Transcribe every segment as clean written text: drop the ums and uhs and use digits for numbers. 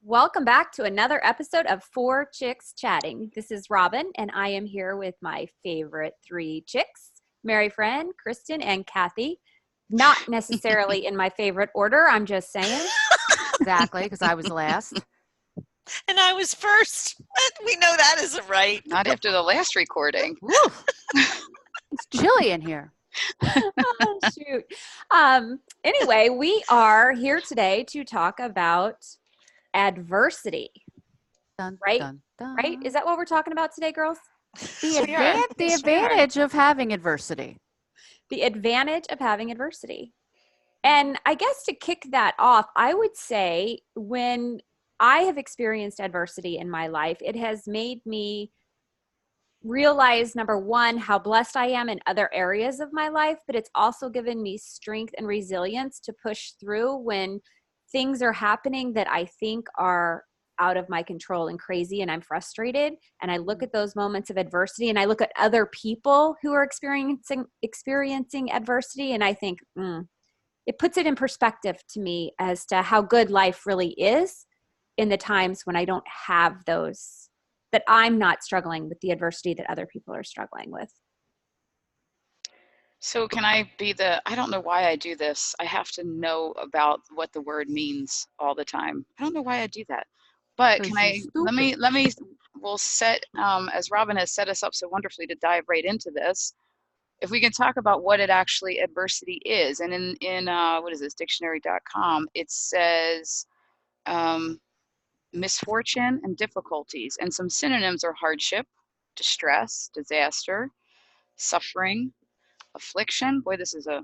Welcome back to another episode of Four Chicks Chatting. This is Robin, and I am here with my favorite three chicks, Mary Friend, Kristen, and Kathy. Not necessarily in my favorite order, I'm just saying. Exactly, because I was last. And I was first. We know that isn't right. Not after the last recording. Woo. It's chilly in here. Oh, shoot. Anyway, we are here today to talk about adversity. Dun, Right? dun, dun. Right? Is that what we're talking about today, girls? The We are. Yes, we are. advantage of having adversity. The advantage of having adversity. And I guess to kick that off, I would say when I have experienced adversity in my life, it has made me realize, number one, how blessed I am in other areas of my life, but it's also given me strength and resilience to push through when things are happening that I think are out of my control and crazy, and I'm frustrated. And I look at those moments of adversity, and I look at other people who are experiencing adversity, and I think, it puts it in perspective to me as to how good life really is in the times when I don't have those, that I'm not struggling with the adversity that other people are struggling with. So can I be I don't know why I do this. I have to know about what the word means all the time. I don't know why I do that. But can I, we'll set, as Robin has set us up so wonderfully to dive right into this, if we can talk about what it actually adversity is. And in what is this, dictionary.com, it says misfortune and difficulties. And some synonyms are hardship, distress, disaster, suffering, affliction. Boy, this is a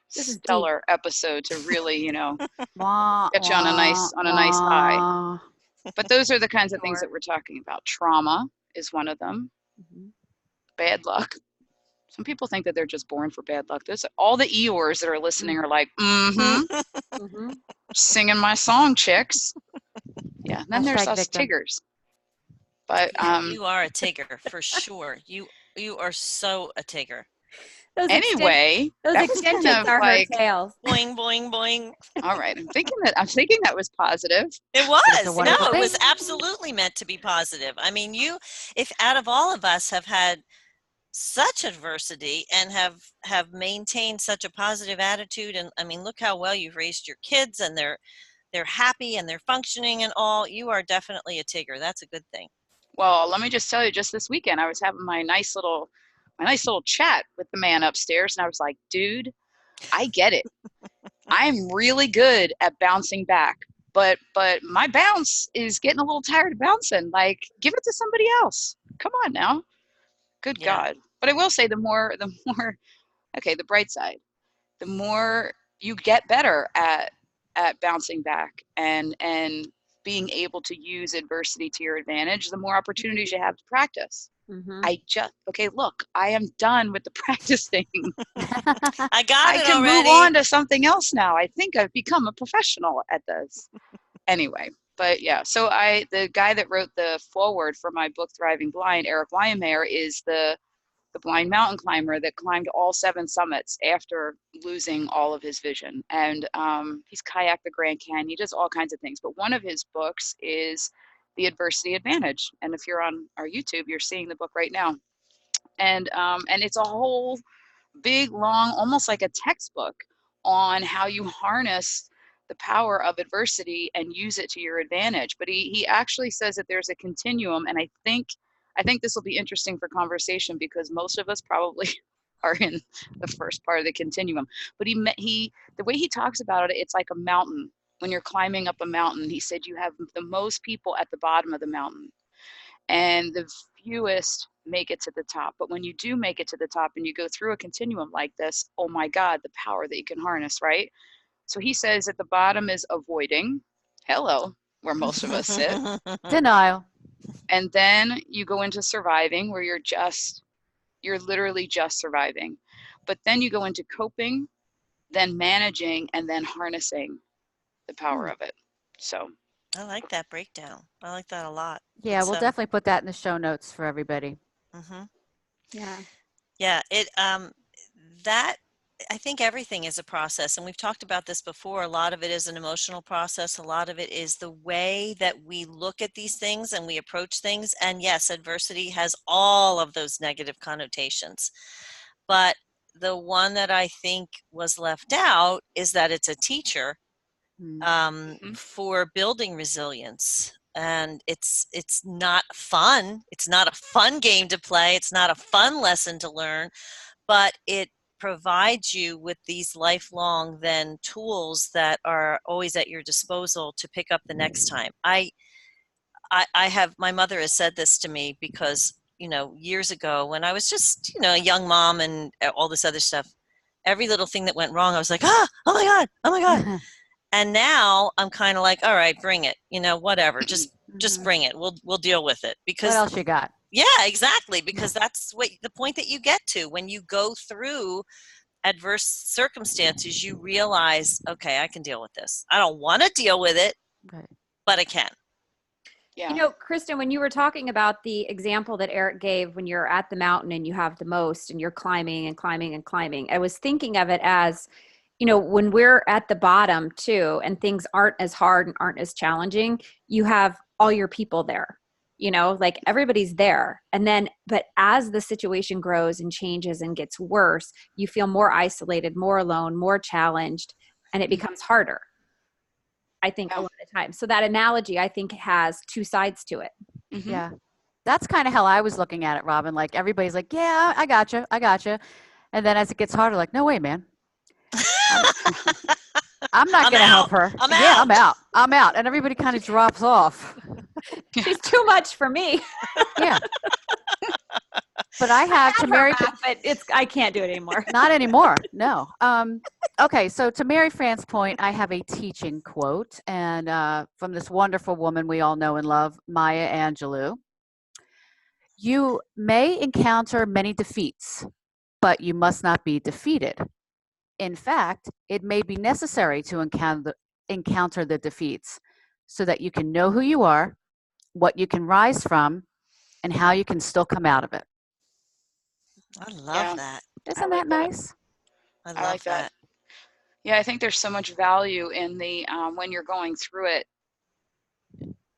stellar episode to really, get you on a nice high. But those are the kinds of things that we're talking about. Trauma is one of them. Mm-hmm. Bad luck. Some people think that they're just born for bad luck. There's all the Eeyores that are listening are like, singing my song, chicks. Yeah. And then there's us Tiggers. But you are a Tigger for sure. You are so a Tigger. Those anyway, those extensions are like, her tails. Boing, boing, boing. All right. I'm thinking that was positive. It was. No, it was absolutely meant to be positive. I mean, if out of all of us have had such adversity and have maintained such a positive attitude, and I mean, look how well you've raised your kids, and they're happy and they're functioning and all. You are definitely a Tigger. That's a good thing. Well, let me just tell you, just this weekend, I was having my nice little chat with the man upstairs, and I was like, dude, I get it. I'm really good at bouncing back, but my bounce is getting a little tired of bouncing. Like, give it to somebody else. Come on now. Good God. But I will say the more, okay, the bright side, the more you get better at bouncing back and being able to use adversity to your advantage, the more opportunities you have to practice. Mm-hmm. Look, I am done with the practice thing. I can move on to something else now. I think I've become a professional at this. Anyway, but yeah, so the guy that wrote the foreword for my book, Thriving Blind, Eric Weihenmayer, is the blind mountain climber that climbed all 7 summits after losing all of his vision. And he's kayaked the Grand Canyon. He does all kinds of things. But one of his books is The Adversity Advantage. And if you're on our YouTube, you're seeing the book right now. And it's a whole big, long, almost like a textbook on how you harness the power of adversity and use it to your advantage. But he actually says that there's a continuum, and I think this will be interesting for conversation because most of us probably are in the first part of the continuum. But the way he talks about it, it's like a mountain. When you're climbing up a mountain, he said you have the most people at the bottom of the mountain, and the fewest make it to the top. But when you do make it to the top and you go through a continuum like this, oh my God, the power that you can harness, right? So he says at the bottom is avoiding. Hello, where most of us sit. Denial. And then you go into surviving, where you're literally just surviving. But then you go into coping, then managing, and then harnessing the power of it. So I like that breakdown. I like that a lot. Yeah, we'll definitely put that in the show notes for everybody. Mm-hmm. Yeah. Yeah. That I think everything is a process, and we've talked about this before. A lot of it is an emotional process. A lot of it is the way that we look at these things and we approach things. And yes, adversity has all of those negative connotations. But the one that I think was left out is that it's a teacher for building resilience. And it's not fun. It's not a fun game to play. It's not a fun lesson to learn, but it provides you with these lifelong then tools that are always at your disposal to pick up the next time. I have, my mother has said this to me because, years ago when I was just, a young mom and all this other stuff, every little thing that went wrong, I was like, oh my God, oh my God. And now I'm kind of like, all right, bring it, whatever, just bring it. We'll deal with it. Because what else you got? yeah, exactly. Because that's what the point that you get to when you go through adverse circumstances, you realize, okay, I can deal with this. I don't want to deal with it, Right. but I can. Yeah. Kristen, when you were talking about the example that Eric gave when you're at the mountain and you have the most and you're climbing and climbing and climbing, I was thinking of it as, when we're at the bottom too, and things aren't as hard and aren't as challenging, you have all your people there, like everybody's there. And then, but as the situation grows and changes and gets worse, you feel more isolated, more alone, more challenged, and it becomes harder. I think a lot of times. So that analogy, I think, has two sides to it. Mm-hmm. Yeah. That's kind of how I was looking at it, Robin. Like everybody's like, yeah, I gotcha. And then as it gets harder, like, no way, man. I'm not going to help her. I'm out. And everybody kind of drops off. She's too much for me. Yeah. But I have to Mary, but I can't do it anymore. Not anymore. No. Okay. So to Mary Fran's point, I have a teaching quote and from this wonderful woman we all know and love, Maya Angelou. You may encounter many defeats, but you must not be defeated. In fact, it may be necessary to encounter the defeats so that you can know who you are, what you can rise from, and how you can still come out of it. I love that. Isn't that nice? I love that. Yeah, I think there's so much value in the when you're going through it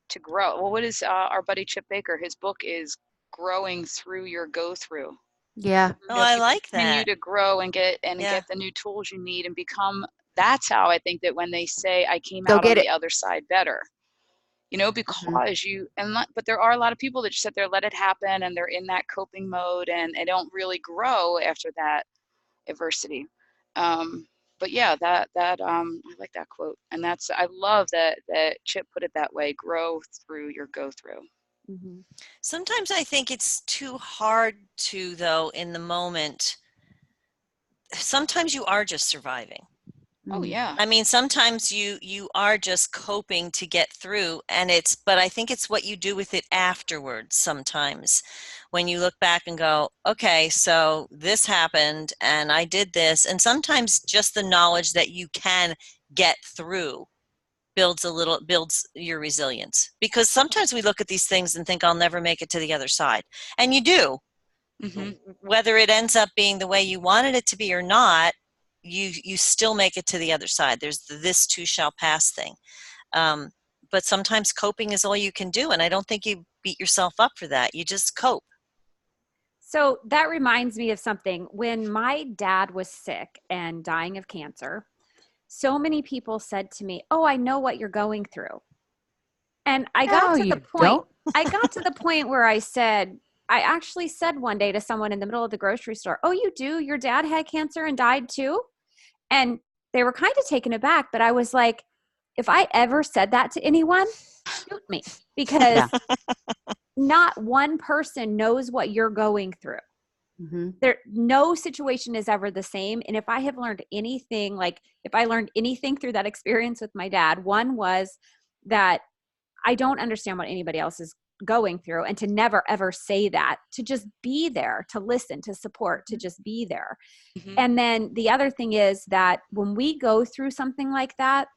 to grow. Well, what is our buddy Chip Baker? His book is Growing Through Your Go Through. Yeah. Oh, I like that. Continue to grow and get the new tools you need and become. That's how I think that when they say I came out on the other side better, because but there are a lot of people that just sit there, let it happen, and they're in that coping mode and they don't really grow after that adversity. But yeah, that I like that quote, and I love that Chip put it that way. Grow through your go through. Mm-hmm. Sometimes I think it's too hard to, though, in the moment. Sometimes you are just surviving. Oh yeah. I mean, sometimes you are just coping to get through, but I think it's what you do with it afterwards sometimes. When you look back and go, okay, so this happened and I did this, and sometimes just the knowledge that you can get through builds your resilience. Because sometimes we look at these things and think I'll never make it to the other side. And you do. Mm-hmm. Whether it ends up being the way you wanted it to be or not, you still make it to the other side. There's the this too shall pass thing. But sometimes coping is all you can do. And I don't think you beat yourself up for that. You just cope. So that reminds me of something. When my dad was sick and dying of cancer, so many people said to me, "Oh, I know what you're going through." And I got to the point, I got to the point where I actually said one day to someone in the middle of the grocery store, "Oh, you do? Your dad had cancer and died too?" And they were kind of taken aback, but I was like, if I ever said that to anyone, shoot me, because not one person knows what you're going through. Mm-hmm. No situation is ever the same. And if I have learned anything, if I learned anything through that experience with my dad, one was that I don't understand what anybody else is going through, and to never ever say that, to just be there, to listen, to support, to just be there. Mm-hmm. And then the other thing is that when we go through something like that,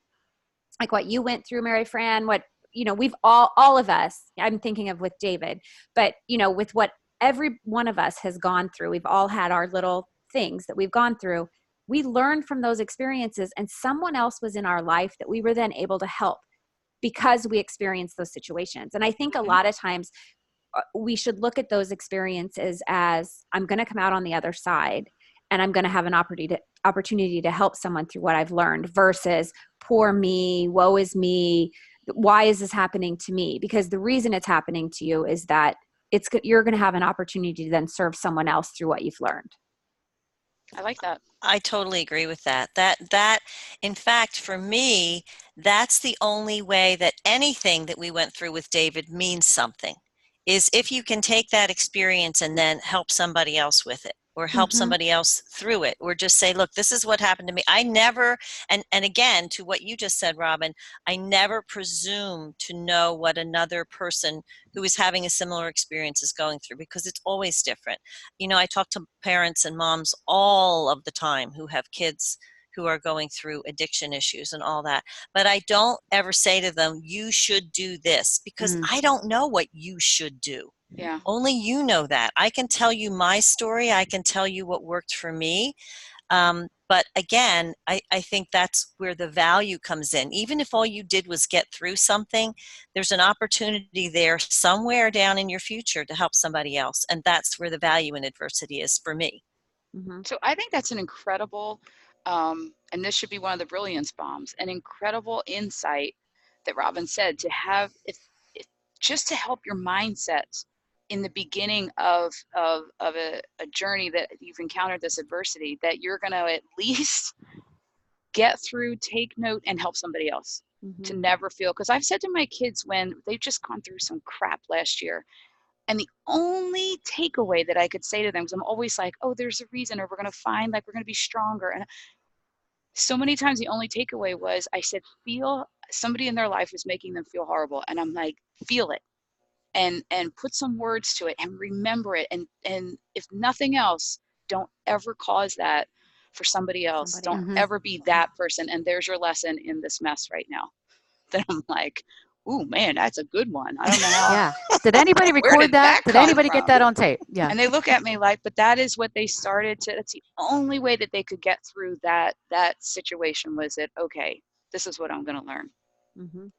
like what you went through, Mary Fran, what, we've all of us, I'm thinking of with David, but with what every one of us has gone through, we've all had our little things that we've gone through. we learned from those experiences, and someone else was in our life that we were then able to help because we experienced those situations. And I think a lot of times we should look at those experiences as, I'm going to come out on the other side and I'm going to have an opportunity to help someone through what I've learned, versus poor me, woe is me, why is this happening to me? Because the reason it's happening to you is that you're going to have an opportunity to then serve someone else through what you've learned. I like that. I totally agree with that. That in fact, for me, that's the only way that anything that we went through with David means something, is if you can take that experience and then help somebody else with it, or help somebody else through it, or just say, look, this is what happened to me. I never, and again, to what you just said, Robin, I never presume to know what another person who is having a similar experience is going through, because it's always different. You know, I talk to parents and moms all of the time who have kids who are going through addiction issues and all that. But I don't ever say to them, you should do this, because I don't know what you should do. Yeah. Only you know that. I can tell you my story. I can tell you what worked for me. But again, I think that's where the value comes in. Even if all you did was get through something, there's an opportunity there somewhere down in your future to help somebody else. And that's where the value in adversity is for me. So I think that's an incredible, and this should be one of the brilliance bombs, an incredible insight that Robin said, to have, if just to help your mindset in the beginning of a journey that you've encountered this adversity, that you're going to at least get through, take note, and help somebody else. To never feel, because I've said to my kids when they've just gone through some crap last year, and the only takeaway that I could say to them, because I'm always like, oh, there's a reason, or we're going to find, like, we're going to be stronger. And so many times the only takeaway was, I said, feel somebody in their life is making them feel horrible. And I'm like, feel it, and put some words to it, and remember it. And if nothing else, don't ever cause that for somebody else. Don't ever be that person. And there's your lesson in this mess right now. Then I'm like, ooh, man, that's a good one. I don't know how. Yeah. Did anybody Where record did that? that Did come anybody get from? that on tape? Yeah. And they look at me like, but that is what they started to, that's the only way that they could get through that situation, was that, okay, this is what I'm going to learn.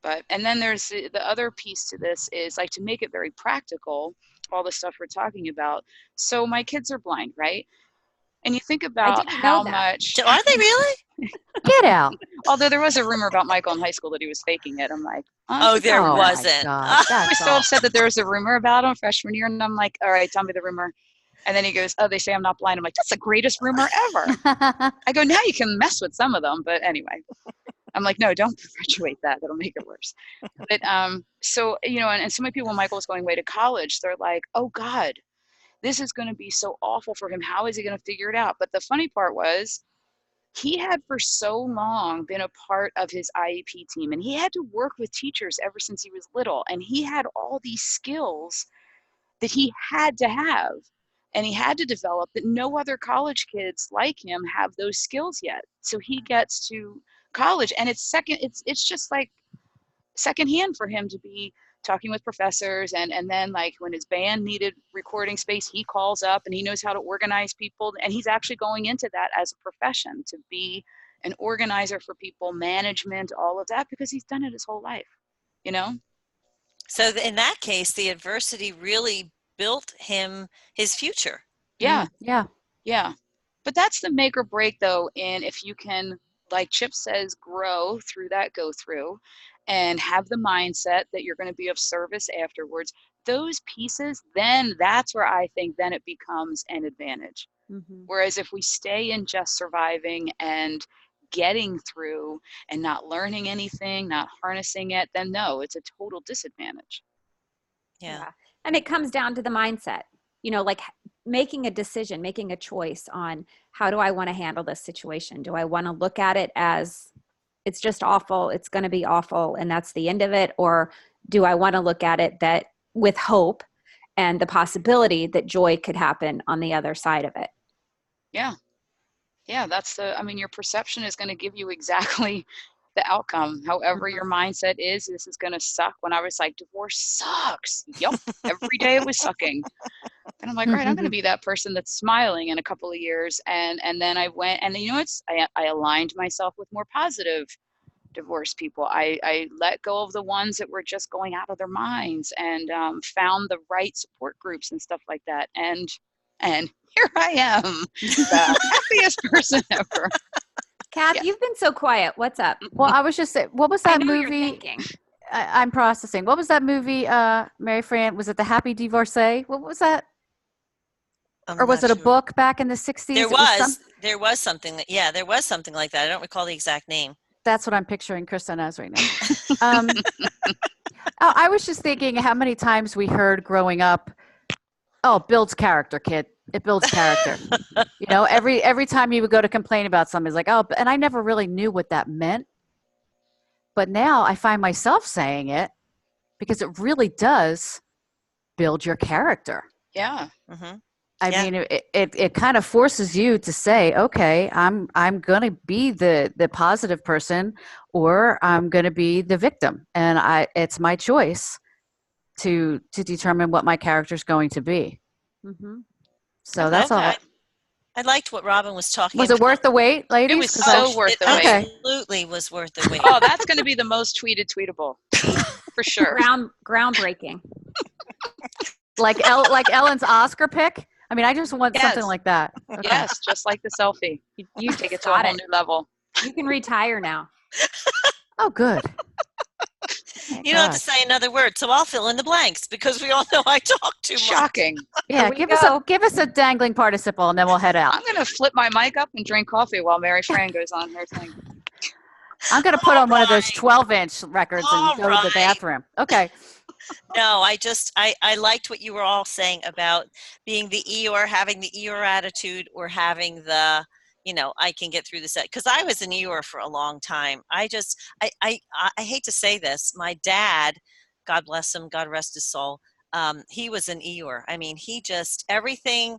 But, and then there's the other piece to this is, like, to make it very practical, all the stuff we're talking about. So my kids are blind, right? And you think about how much. Are they really? Get out. Although there was a rumor about Michael in high school that he was faking it. I'm like, oh, there wasn't. I was so upset that there was a rumor about him freshman year. And I'm like, all right, tell me the rumor. And then he goes, oh, they say I'm not blind. I'm like, that's the greatest rumor ever. I go, now you can mess with some of them. But anyway, I'm like, no, don't perpetuate that. That'll make it worse. But so, you know, and so many people, when Michael was going away to college, they're like, oh, God, this is going to be so awful for him. How is he going to figure it out? But the funny part was, he had for so long been a part of his IEP team, and he had to work with teachers ever since he was little. And he had all these skills that he had to have, and he had to develop, that no other college kids like him have those skills yet. So he gets to college, and it's just like secondhand for him to be talking with professors, and then, like, when his band needed recording space, he calls up, and he knows how to organize people, and he's actually going into that as a profession, to be an organizer for people, management, all of that, because he's done it his whole life, you know. So in that case, the adversity really built him his future. Yeah. Yeah. But that's the make or break, though, in if you can, like Chip says, grow through that go through, and have the mindset that you're going to be of service afterwards. Those pieces, then that's where I think then it becomes an advantage. Whereas if we stay in just surviving and getting through and not learning anything, not harnessing it, then no, it's a total disadvantage. Yeah. And it comes down to the mindset, you know, like making a decision, making a choice on, how do I want to handle this situation? Do I want to look at it as, it's just awful, it's going to be awful, and that's the end of it? Or do I want to look at it that with hope and the possibility that joy could happen on the other side of it? Yeah. That's your perception is going to give you exactly the outcome. However your mindset is, this is going to suck. When I was like, divorce sucks. Yep. Every day it was sucking. And I'm like, all right, I'm going to be that person that's smiling in a couple of years. And then I went, and I aligned myself with more positive divorced people. I let go of the ones that were just going out of their minds, and found the right support groups and stuff like that. And here I am, the happiest person ever. Kath, Yeah. you've been so quiet. What's up? Well, I was just saying, what was I that know you're movie? thinking. I'm processing. What was that movie, Mary Fran? Was it The Happy Divorcee? What was that? I'm Or was not it a sure. book back in the 60s? There It there was something there was something like that. I don't recall the exact name. That's what I'm picturing Kristen as right now. I was just thinking how many times we heard growing up, oh, it builds character, kid. It builds character. You know, every time you would go to complain about something, it's like, oh, and I never really knew what that meant. But now I find myself saying it because it really does build your character. Yeah. Mm-hmm. I mean, it kind of forces you to say, okay, I'm going to be the positive person, or I'm going to be the victim, and it's my choice to determine what my character is going to be. Mm-hmm. So that's all. I liked what Robin was talking Was about. it worth the wait, ladies? It was so worth the wait. Absolutely was worth the wait. Oh, that's going to be the most tweetable for sure. Groundbreaking. like Ellen's Oscar pick. I mean, I just want something like that. Okay. Yes, just like the selfie. You take it to a whole new level. You can retire now. Oh, good. You don't have to say another word, so I'll fill in the blanks because we all know I talk too much. Shocking. Yeah, give us a dangling participle, and then we'll head out. I'm going to flip my mic up and drink coffee while Mary Fran goes on her thing. I'm going to put on one of those 12-inch records and go to the bathroom. Okay. No, I liked what you were all saying about being the Eeyore, having the Eeyore attitude, or having the, I can get through this. Because I was an Eeyore for a long time. I hate to say this. My dad, God bless him, God rest his soul, he was an Eeyore. I mean, everything,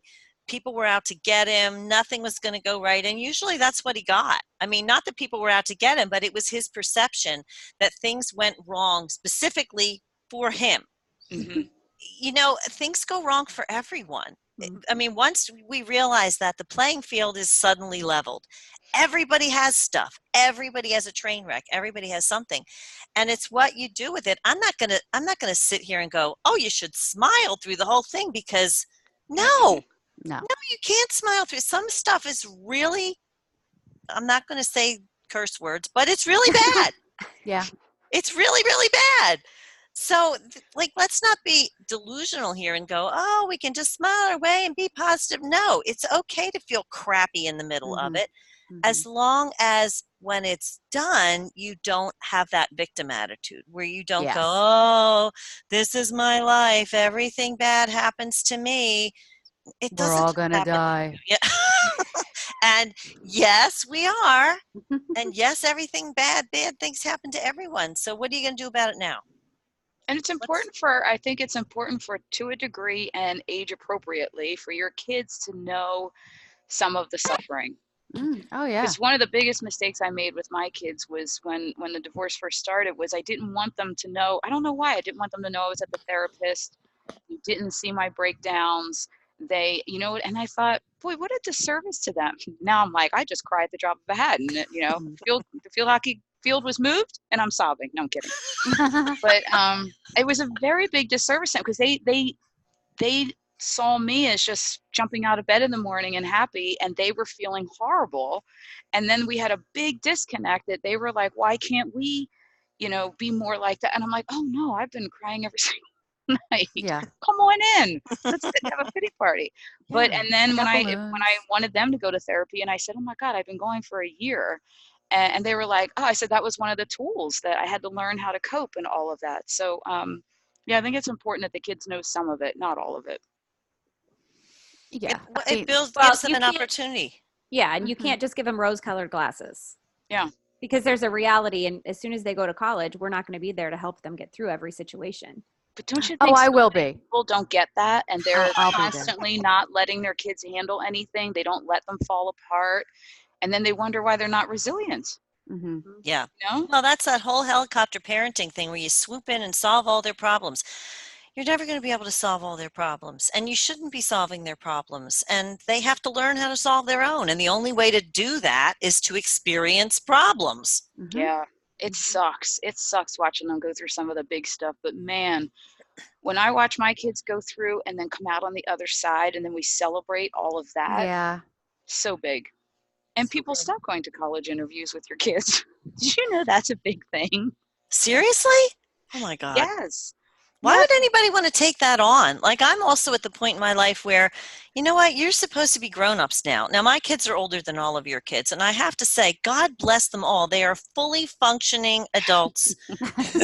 people were out to get him. Nothing was going to go right. And usually that's what he got. I mean, not that people were out to get him, but it was his perception that things went wrong specifically for him. Mm-hmm. Things go wrong for everyone. I mean, once we realize that the playing field is suddenly leveled, everybody has stuff. Everybody has a train wreck. Everybody has something, and it's what you do with it. I'm not gonna sit here and go, oh, you should smile through the whole thing, because no, you can't smile through. Some stuff is really, I'm not going to say curse words, but it's really bad. Yeah. It's really, really bad. So, let's not be delusional here and go, oh, we can just smile our way and be positive. No, it's okay to feel crappy in the middle of it, as long as when it's done, you don't have that victim attitude where you don't go, oh, this is my life. Everything bad happens to me. It doesn't. We're all going to die. Yeah. And yes, we are. And yes, everything bad things happen to everyone. So what are you going to do about it now? And it's important I think it's important to a degree and age appropriately, for your kids to know some of the suffering. Oh yeah. Because one of the biggest mistakes I made with my kids was when the divorce first started, was I didn't want them to know. I don't know why. I didn't want them to know I was at the therapist. You didn't see my breakdowns. And I thought, boy, what a disservice to them. Now I'm like, I just cry at the drop of a hat, and the field hockey field was moved and I'm sobbing. No, I'm kidding. But it was a very big disservice, because they saw me as just jumping out of bed in the morning and happy, and they were feeling horrible. And then we had a big disconnect that they were like, why can't we, be more like that? And I'm like, oh no, I've been crying every single night. Yeah. Come on in. Let's sit and have a pity party. Yeah. But and then when I wanted them to go to therapy, and I said, oh my God, I've been going for a year. And they were like, oh, I said, that was one of the tools that I had to learn how to cope and all of that. So, I think it's important that the kids know some of it, not all of it. Yeah. It gives them an opportunity. Yeah. And you can't just give them rose-colored glasses. Yeah. Because there's a reality. And as soon as they go to college, we're not going to be there to help them get through every situation. But don't you think I will be. People don't get that, and they're constantly not letting their kids handle anything. They don't let them fall apart. And then they wonder why they're not resilient. Mm-hmm. Yeah. Well, that's that whole helicopter parenting thing where you swoop in and solve all their problems. you're never going to be able to solve all their problems, and you shouldn't be solving their problems, and they have to learn how to solve their own. And the only way to do that is to experience problems. Mhm. Yeah, it sucks. It sucks watching them go through some of the big stuff. But man, when I watch my kids go through and then come out on the other side, and then we celebrate all of that, Yeah. so big. And So people big. stop going to college interviews with your kids. Did you know that's a big thing? Seriously? Oh my God. Yes. Why Yes. would anybody want to take that on? Like, I'm also at the point in my life where, you know what, you're supposed to be grown-ups now. Now, my kids are older than all of your kids, and I have to say, God bless them all. They are fully functioning adults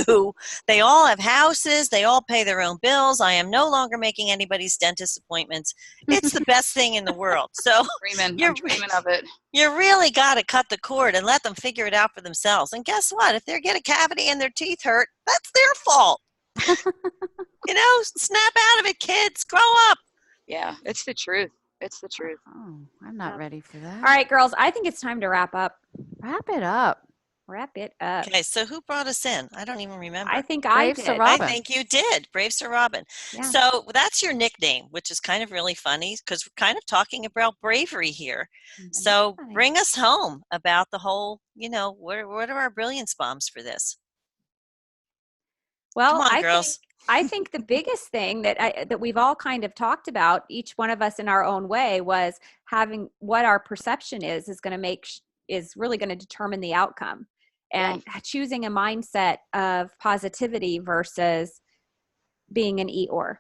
who, they all have houses, they all pay their own bills. I am no longer making anybody's dentist appointments. It's the best thing in the world. So I'm dreaming of it. you really got to cut the cord and let them figure it out for themselves. And guess what? If they get a cavity and their teeth hurt, that's their fault. You know, snap out of it, kids. Grow up. Yeah, it's the truth. It's the truth. Oh, I'm not ready for that. All right, girls, I think it's time to wrap up. Wrap it up. Wrap it up. Okay, so who brought us in? I don't even remember. I think I Brave Sir did. Robin. I think you did. Brave Sir Robin. Yeah. So that's your nickname, which is kind of really funny because we're kind of talking about bravery here. So Nice. bring us home about the whole, you know, what are our brilliance bombs for this? Well, Come on, girls. I think the biggest thing that we've all kind of talked about, each one of us in our own way, was having what our perception is going to is really going to determine the outcome, and choosing a mindset of positivity versus being an Eeyore.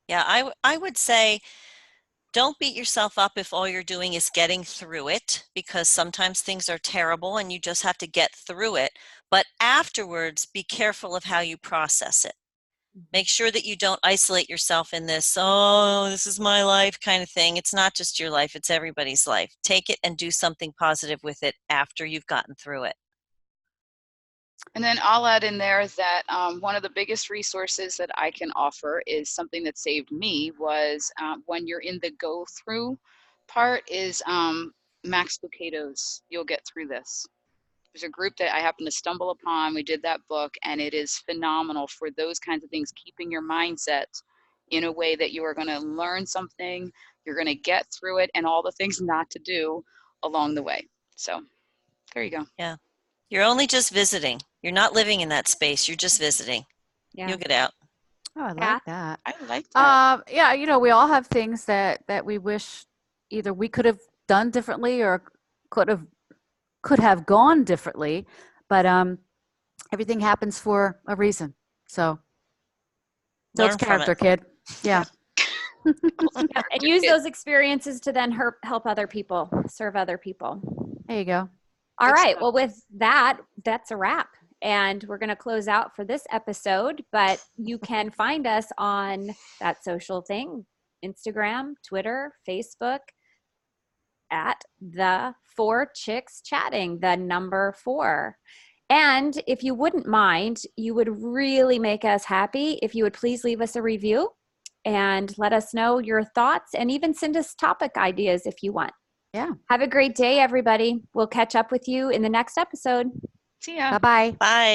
Yeah, I would say don't beat yourself up if all you're doing is getting through it, because sometimes things are terrible and you just have to get through it. But afterwards, be careful of how you process it. Make sure that you don't isolate yourself in this, oh, this is my life kind of thing. It's not just your life, it's everybody's life. Take it and do something positive with it after you've gotten through it. And then I'll add in there that one of the biggest resources that I can offer is something that saved me was when you're in the go through part is Max Lucado's You'll Get Through This. There's a group that I happened to stumble upon. We did that book, and it is phenomenal for those kinds of things, keeping your mindset in a way that you are going to learn something, you're going to get through it, and all the things not to do along the way. So there you go. Yeah. You're only just visiting. You're not living in that space. You're just visiting. Yeah. You'll get out. Oh, I Yeah. like that. I like that. Yeah, you know, we all have things that we wish either we could have done differently or could have gone differently, but everything happens for a reason. So Learn it's from character, it. kid. Yeah. Yeah, and use those experiences to then help other people, serve other people. There you go. All Good right. stuff. Well, with that, that's a wrap. And we're going to close out for this episode, but you can find us on that social thing, Instagram, Twitter, Facebook, at the 4 Chicks Chatting, the number 4. And if you wouldn't mind, you would really make us happy if you would please leave us a review and let us know your thoughts, and even send us topic ideas if you want. Yeah. Have a great day, everybody. We'll catch up with you in the next episode. See ya. Bye-bye. Bye.